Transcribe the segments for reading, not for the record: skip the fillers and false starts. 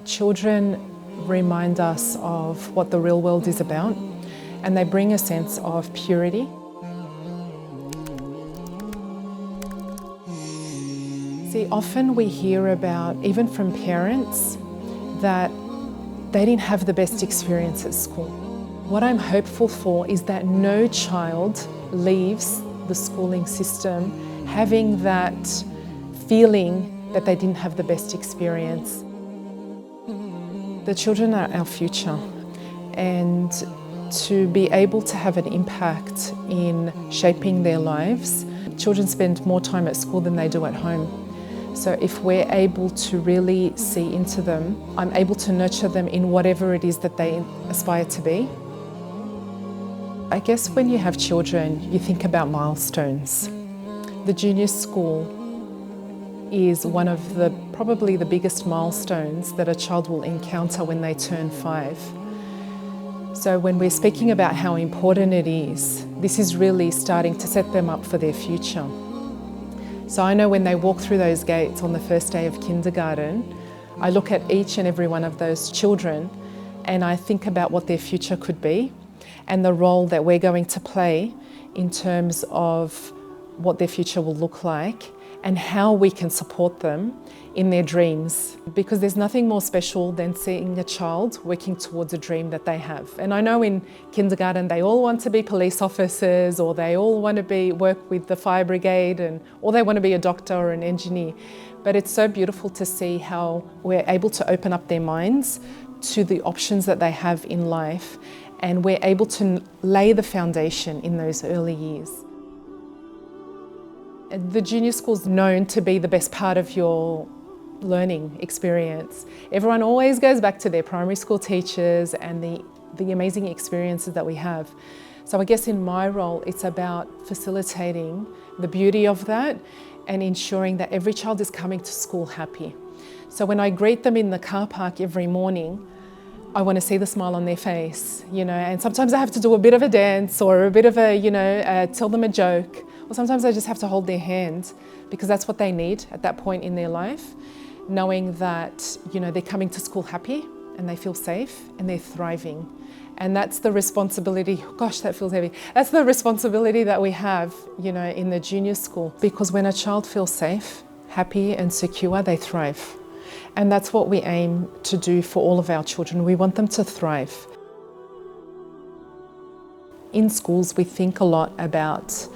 Children remind us of what the real world is about, and they bring a sense of purity. See, often we hear about, even from parents, that they didn't have the best experience at school. What I'm hopeful for is that no child leaves the schooling system having that feeling that they didn't have the best experience. The children are our future, and to be able to have an impact in shaping their lives, children spend more time at school than they do at home. So if we're able to really see into them, I'm able to nurture them in whatever it is that they aspire to be. I guess when you have children, you think about milestones. The junior school is one of probably the biggest milestones that a child will encounter when they turn 5. So when we're speaking about how important it is, this is really starting to set them up for their future. So I know when they walk through those gates on the first day of kindergarten, I look at each and every one of those children and I think about what their future could be and the role that we're going to play in terms of what their future will look like and how we can support them in their dreams. Because there's nothing more special than seeing a child working towards a dream that they have. And I know in kindergarten they all want to be police officers, or they all want to work with the fire brigade, or they want to be a doctor or an engineer. But it's so beautiful to see how we're able to open up their minds to the options that they have in life, and we're able to lay the foundation in those early years. The junior school is known to be the best part of your learning experience. Everyone always goes back to their primary school teachers and the amazing experiences that we have. So I guess in my role, it's about facilitating the beauty of that and ensuring that every child is coming to school happy. So when I greet them in the car park every morning, I want to see the smile on their face, and sometimes I have to do a bit of a dance or a bit of tell them a joke. Or sometimes I just have to hold their hand because that's what they need at that point in their life, knowing that, they're coming to school happy and they feel safe and they're thriving. And that's the responsibility, gosh, that feels heavy. That's the responsibility that we have, in the junior school, because when a child feels safe, happy and secure, they thrive. And that's what we aim to do for all of our children. We want them to thrive. In schools, we think a lot about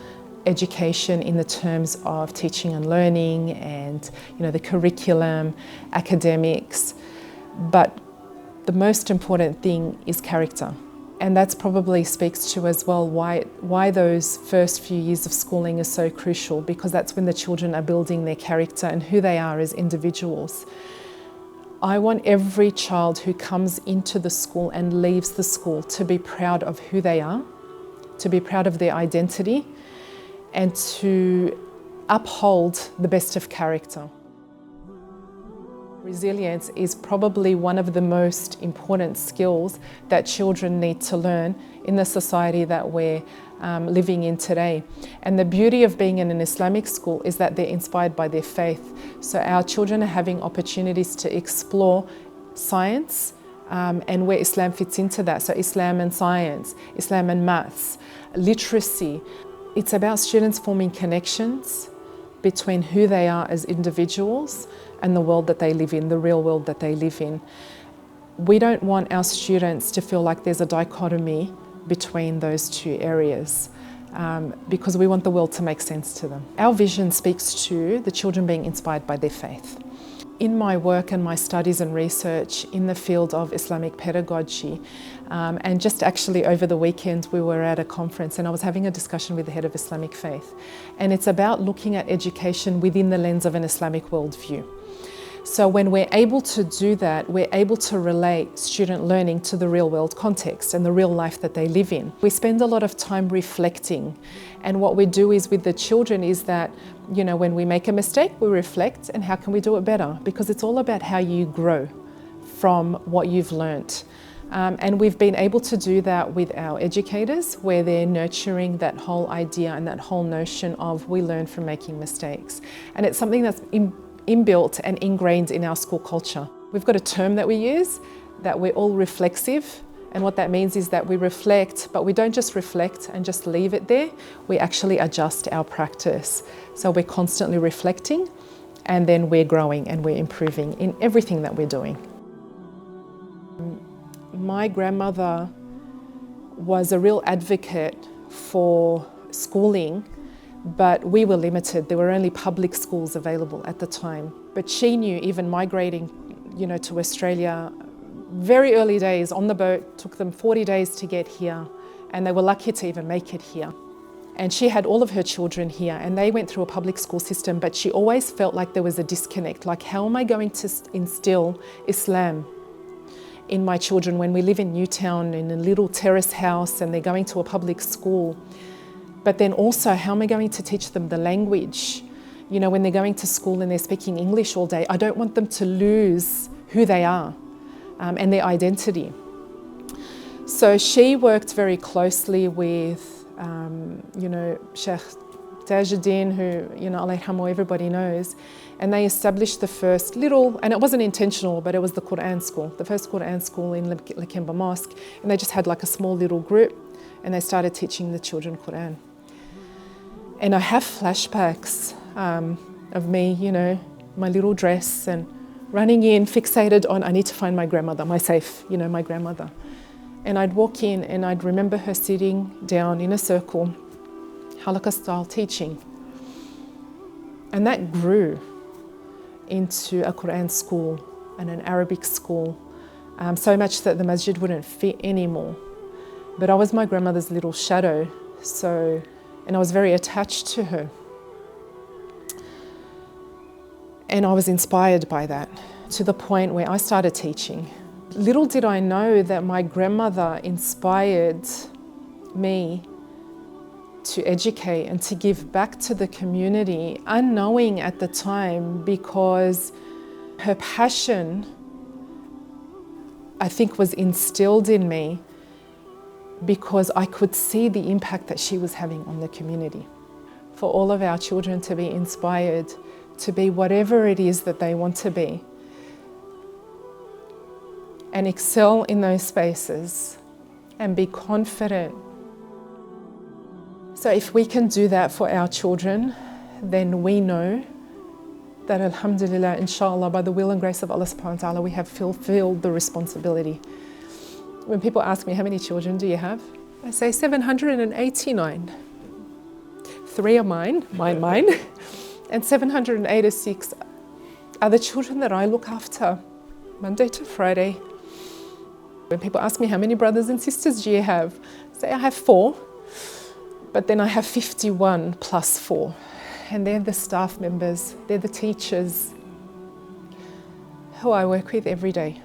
education in the terms of teaching and learning and the curriculum, academics, but the most important thing is character. And that's probably speaks to as well why those first few years of schooling is so crucial, because that's when the children are building their character and who they are as individuals. I want every child who comes into the school and leaves the school to be proud of who they are, to be proud of their identity, and to uphold the best of character. Resilience is probably one of the most important skills that children need to learn in the society that we're living in today. And the beauty of being in an Islamic school is that they're inspired by their faith. So our children are having opportunities to explore science and where Islam fits into that. So Islam and science, Islam and maths, literacy. It's about students forming connections between who they are as individuals and the world that they live in, the real world that they live in. We don't want our students to feel like there's a dichotomy between those two areas because we want the world to make sense to them. Our vision speaks to the children being inspired by their faith. In my work and my studies and research in the field of Islamic pedagogy, and just actually over the weekend we were at a conference and I was having a discussion with the head of Islamic faith, and it's about looking at education within the lens of an Islamic worldview. So when we're able to do that, we're able to relate student learning to the real world context and the real life that they live in. We spend a lot of time reflecting, and what we do is with the children is that, when we make a mistake, we reflect and how can we do it better? Because it's all about how you grow from what you've learnt. And we've been able to do that with our educators, where they're nurturing that whole idea and that whole notion of we learn from making mistakes. And it's something that's inbuilt and ingrained in our school culture. We've got a term that we use, that we're all reflexive. And what that means is that we reflect, but we don't just reflect and just leave it there. We actually adjust our practice. So we're constantly reflecting, and then we're growing and we're improving in everything that we're doing. My grandmother was a real advocate for schooling, but we were limited. There were only public schools available at the time. But she knew, even migrating, to Australia, very early days on the boat, took them 40 days to get here, and they were lucky to even make it here. And she had all of her children here, and they went through a public school system, but she always felt like there was a disconnect. Like, how am I going to instill Islam in my children when we live in Newtown in a little terrace house and they're going to a public school? But then also, how am I going to teach them the language? When they're going to school and they're speaking English all day, I don't want them to lose who they are and their identity. So she worked very closely with, Sheikh Tajuddin, who, Allah yarhamu, everybody knows, and they established the first little, and it wasn't intentional, but it was the Quran school, the first Quran school in Lakemba Mosque, and they just had like a small little group, and they started teaching the children Quran. And I have flashbacks of me, my little dress, and running in, fixated on, I need to find my grandmother, my safe, my grandmother. And I'd walk in and I'd remember her sitting down in a circle, halakha style teaching. And that grew into a Quran school and an Arabic school, so much that the masjid wouldn't fit anymore. But I was my grandmother's little shadow, and I was very attached to her. And I was inspired by that, to the point where I started teaching. Little did I know that my grandmother inspired me to educate and to give back to the community, unknowing at the time, because her passion, I think, was instilled in me because I could see the impact that she was having on the community. For all of our children to be inspired to be whatever it is that they want to be and excel in those spaces and be confident. So if we can do that for our children, then we know that alhamdulillah, inshallah, by the will and grace of Allah subhanahu wa ta'ala, we have fulfilled the responsibility. When people ask me, how many children do you have? I say 789. 3 are mine, and 786 are the children that I look after Monday to Friday. When people ask me, how many brothers and sisters do you have? I say, I have 4, but then I have 51 plus 4. And they're the staff members, they're the teachers who I work with every day.